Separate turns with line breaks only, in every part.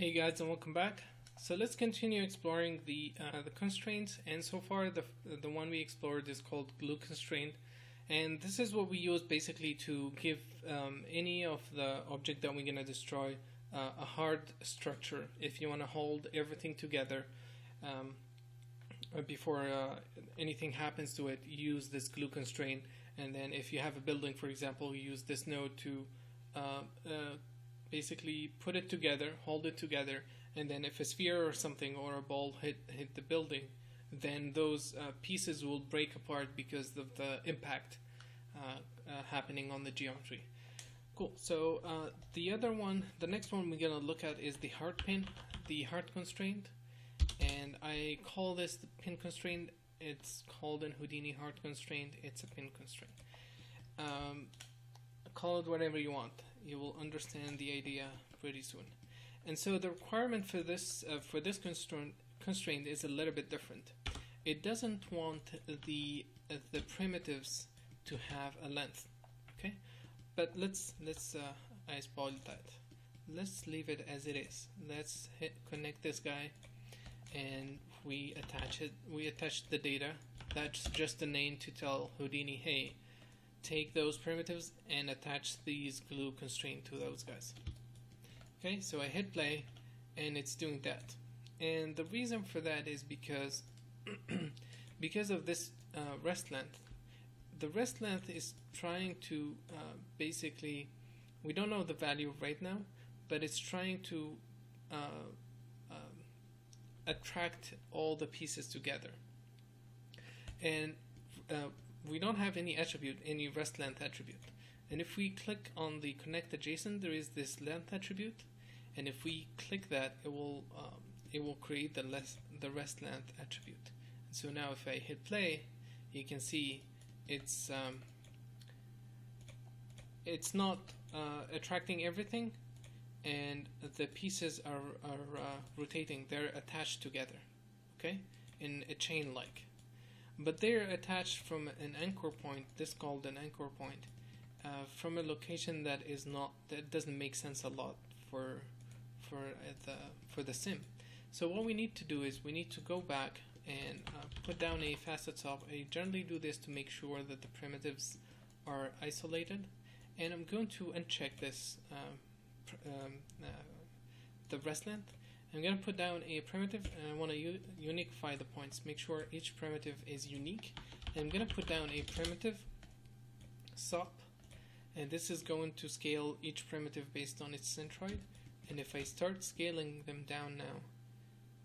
Hey guys, and welcome back. So let's continue exploring the constraints. And so far, the one we explored is called glue constraint, and this is what we use basically to give any of the object that we're gonna destroy a hard structure. If you want to hold everything together um, before anything happens to it, you use this glue constraint. And then if you have a building, for example, you use this node to uh, uh, basically put it together, hold it together, and then if a sphere or something or a ball hit the building, then those pieces will break apart because of the impact happening on the geometry. Cool. So the next one we're gonna look at is the hard pin, the hard constraint, and I call this the pin constraint. It's called in Houdini hard constraint. It's a pin constraint. Um, call it whatever you want. You will understand the idea pretty soon. And so the requirement for this constraint is a little bit different. It doesn't want the primitives to have a length. Okay, but let's I spoiled that. Let's leave it as it is. Let's connect this guy, and we attach it. We attach the data. That's just a name to tell Houdini, hey, take those primitives and attach these glue constraint to those guys. Okay, so I hit play and it's doing that. And the reason for that is because because of this rest length. The rest length is trying to basically, we don't know the value right now, but it's trying to uh, attract all the pieces together. And we don't have any attribute, any rest length attribute. And if we click on the connect adjacent, there is this length attribute, and if we click that, it will create the rest length attribute. And so now if I hit play, you can see it's not attracting everything, and the pieces are rotating. They're attached together, okay, in a chain like. But they're attached from an anchor point. This is called an anchor point, from a location that doesn't make sense a lot for the sim. So what we need to do is we need to go back and put down a facet swap. I generally do this to make sure that the primitives are isolated, and I'm going to uncheck this the rest length. I'm going to put down a primitive, and I want to unify the points, make sure each primitive is unique. And I'm going to put down a primitive SOP, and this is going to scale each primitive based on its centroid. And if I start scaling them down now,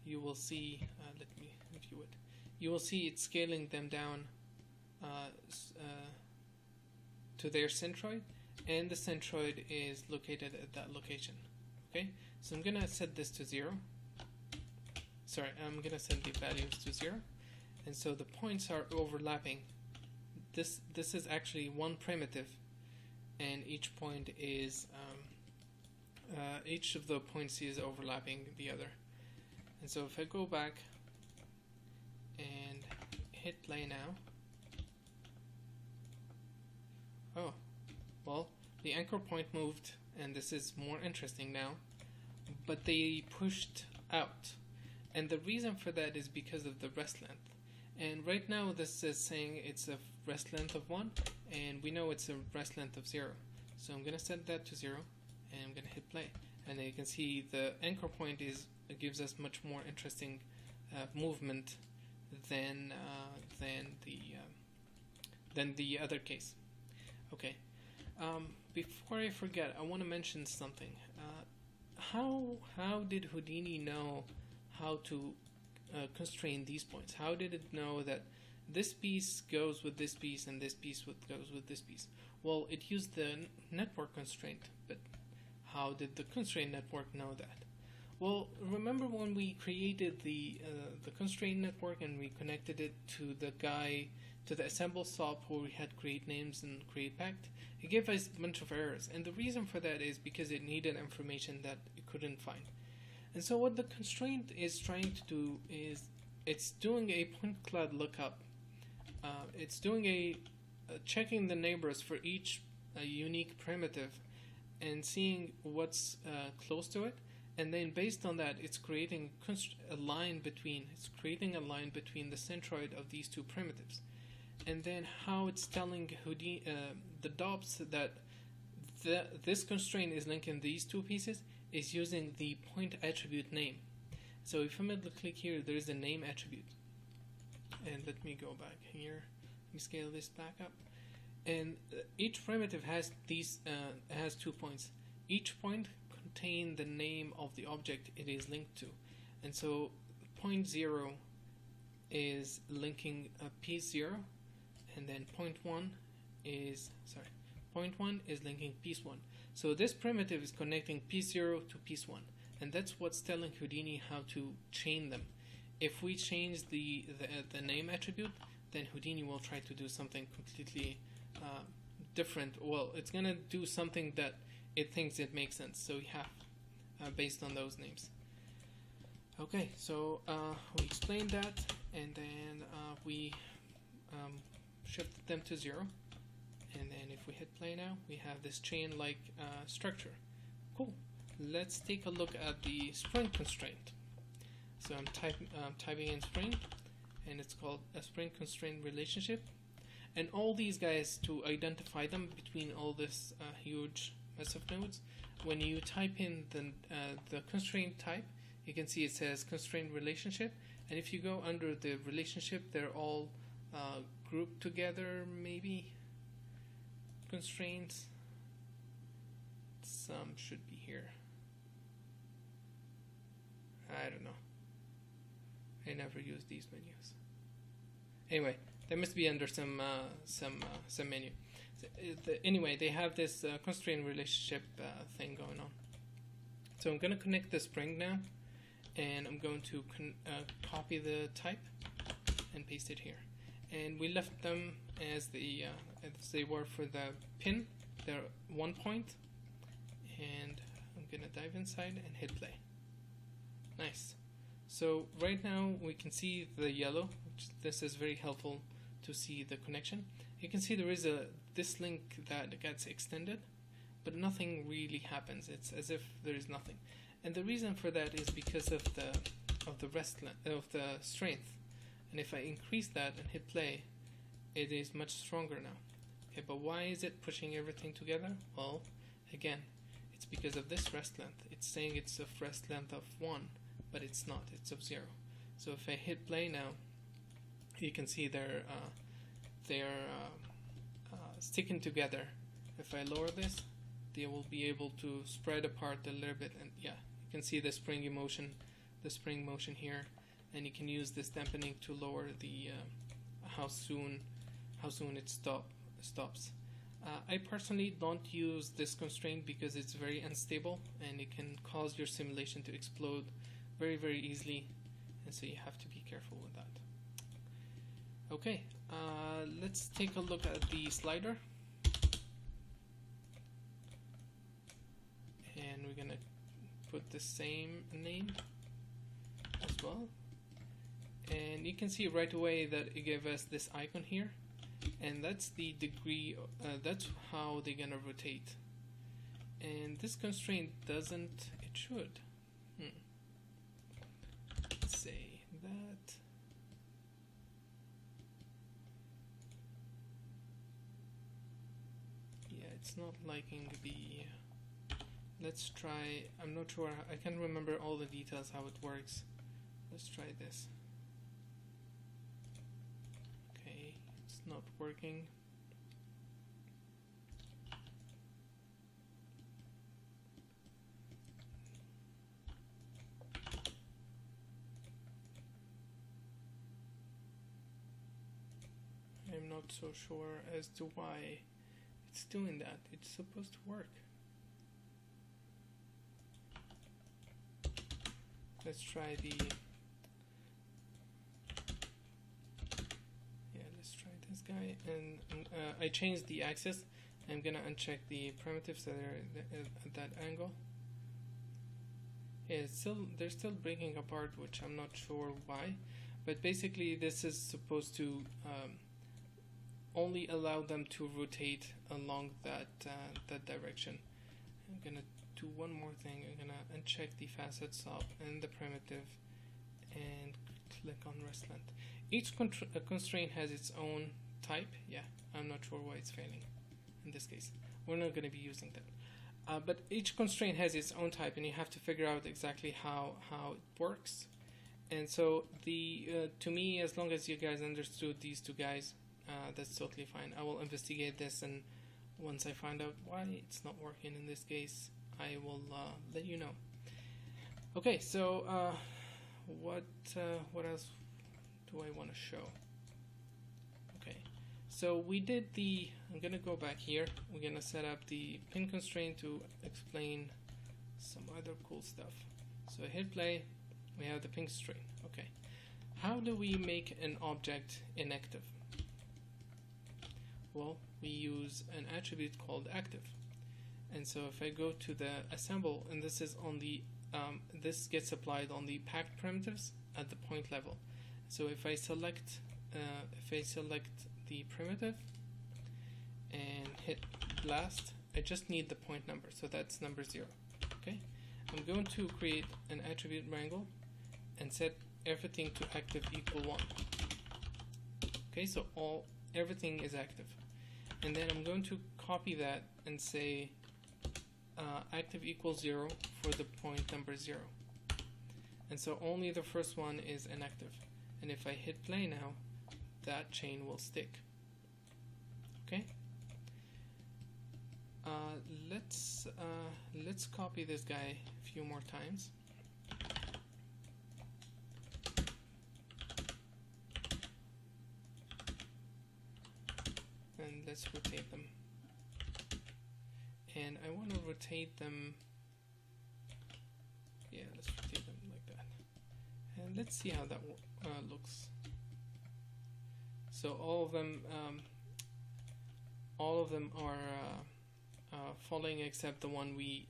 you will see, let me view it, you will see it's scaling them down to their centroid, and the centroid is located at that location. Okay, so I'm gonna set this to 0. Sorry, I'm gonna set the values to 0, and so the points are overlapping. This is actually one primitive, and each point is each of the points is overlapping the other. And so if I go back and hit play now, oh, well, the anchor point moved, and this is more interesting now, but they pushed out. And the reason for that is because of the rest length. And right now this is saying it's a rest length of 1, and we know it's a rest length of 0. So I'm going to set that to 0, and I'm going to hit play. And you can see the anchor point gives us much more interesting movement than the other case. Okay. Before I forget, I want to mention something. How did Houdini know how to constrain these points? How did it know that this piece goes with this piece and this piece goes with this piece? Well, it used the network constraint, but how did the constraint network know that? Well, remember when we created the constraint network and we connected it to the assemble SOP where we had create names and create pact? It gave us a bunch of errors, and the reason for that is because it needed information that it couldn't find. And so what the constraint is trying to do is it's doing a point cloud lookup. It's doing checking the neighbors for each unique primitive and seeing what's close to it, and then based on that, it's creating a line between the centroid of these two primitives, and then how it's telling Houdini, the DOPS, that this constraint is linking these two pieces is using the point attribute name. So if I'm going to click here, there is a name attribute, and let me go back here. Let me scale this back up. And each primitive has has 2 points. Each point contains the name of the object it is linked to, and so point 0 is linking piece 0, and then point 1 is linking piece 1. So this primitive is connecting piece 0 to piece 1, and that's what's telling Houdini how to chain them. If we change the name attribute, then Houdini will try to do something completely different. Well, it's gonna do something that it thinks it makes sense. So we have based on those names. Okay, so we explained that, and then we shifted them to 0. And then if we hit play now, we have this chain-like structure. Cool. Let's take a look at the Spring constraint. So I'm typing in Spring, and it's called a Spring constraint relationship. And all these guys, to identify them between all this huge mess of nodes, when you type in the constraint type, you can see it says constraint relationship. And if you go under the relationship, they're all grouped together, maybe. Constraints. Some should be here. I don't know. I never use these menus. Anyway, they must be under some menu. Anyway, they have this constraint relationship thing going on. So I'm going to connect the Spring now, and I'm going to copy the type and paste it here. And we left them as they were for the pin. They're 1 point, and I'm gonna dive inside and hit play. Nice. So right now we can see the yellow. This is very helpful to see the connection. You can see there is this link that gets extended, but nothing really happens. It's as if there is nothing, and the reason for that is because of the strength. And if I increase that and hit play, it is much stronger now. Okay, but why is it pushing everything together? Well, again, it's because of this rest length. It's saying it's a rest length of 1, but it's not. It's of 0. So if I hit play now, you can see they're sticking together. If I lower this, they will be able to spread apart a little bit, and yeah, you can see the spring motion here. And you can use this dampening to lower the how soon it stops. I personally don't use this constraint because it's very unstable and it can cause your simulation to explode very, very easily, and so you have to be careful with that. Okay, let's take a look at the slider, and we're gonna put the same name as well. And you can see right away that it gave us this icon here, and that's the degree, that's how they're gonna rotate. And this constraint doesn't, it should. Let's say that. Yeah, it's not liking the, let's try, I'm not sure, I can't remember all the details how it works. Let's try this. Not working. I'm not so sure as to why it's doing that. It's supposed to work. Let's try the guy, and I changed the axis. I'm gonna uncheck the primitives that are at that angle. Yeah, they're still breaking apart, which I'm not sure why, but basically this is supposed to only allow them to rotate along that direction. I'm gonna do one more thing. I'm gonna uncheck the facet sub and the primitive and click on rest length. Each constraint has its own type. Yeah, I'm not sure why it's failing in this case. We're not going to be using that. But each constraint has its own type, and you have to figure out exactly how it works. And so to me, as long as you guys understood these two guys, that's totally fine. I will investigate this, and once I find out why it's not working in this case, I will let you know. Okay, so what else do I want to show? Okay, so we did I'm gonna go back here. We're gonna set up the pin constraint to explain some other cool stuff. So I hit play. We have the pin constraint. Okay, how do we make an object inactive? Well, we use an attribute called active. And so if I go to the assemble, and this is on the this gets applied on the packed primitives at the point level. So if I select the primitive and hit blast, I just need the point number, so that's number 0. Okay, I'm going to create an attribute wrangle and set everything to active equal 1. Okay, so everything is active, and then I'm going to copy that and say active equals 0 for the point number 0, and so only the first one is inactive. And if I hit play now, that chain will stick. Okay. Let's copy this guy a few more times. And let's rotate them. And I want to rotate them. Yeah, let's rotate them like that. And let's see how that looks. So all of them are falling except the one we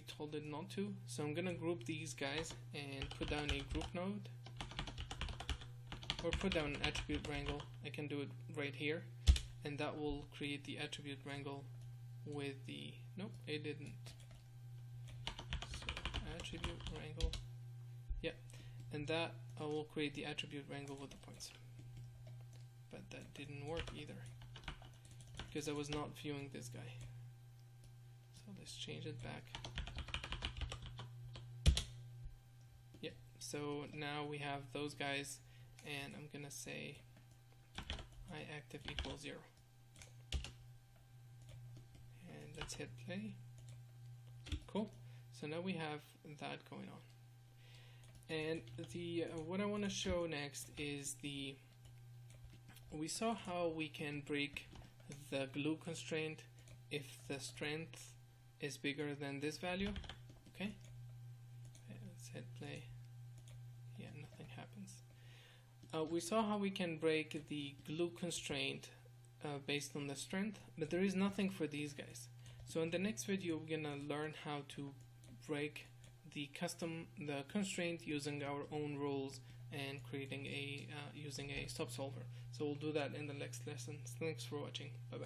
told it not to. So I'm gonna group these guys and put down a group node, or put down an attribute wrangle. I can do it right here, and that will create the attribute wrangle with the nope, it didn't. So attribute wrangle, yeah, and that will create the attribute wrangle with the points. But that didn't work either, because I was not viewing this guy. So let's change it back. Yeah, so now we have those guys, and I'm gonna say iActive equals 0. And let's hit play. Cool. So now we have that going on. And what I want to show next is we saw how we can break the glue constraint if the strength is bigger than this value. Okay, let's hit play. Yeah, nothing happens. We saw how we can break the glue constraint based on the strength, but there is nothing for these guys. So in the next video, we're gonna learn how to break the constraint using our own rules and creating using a subsolver. So we'll do that in the next lesson. Thanks for watching. Bye bye.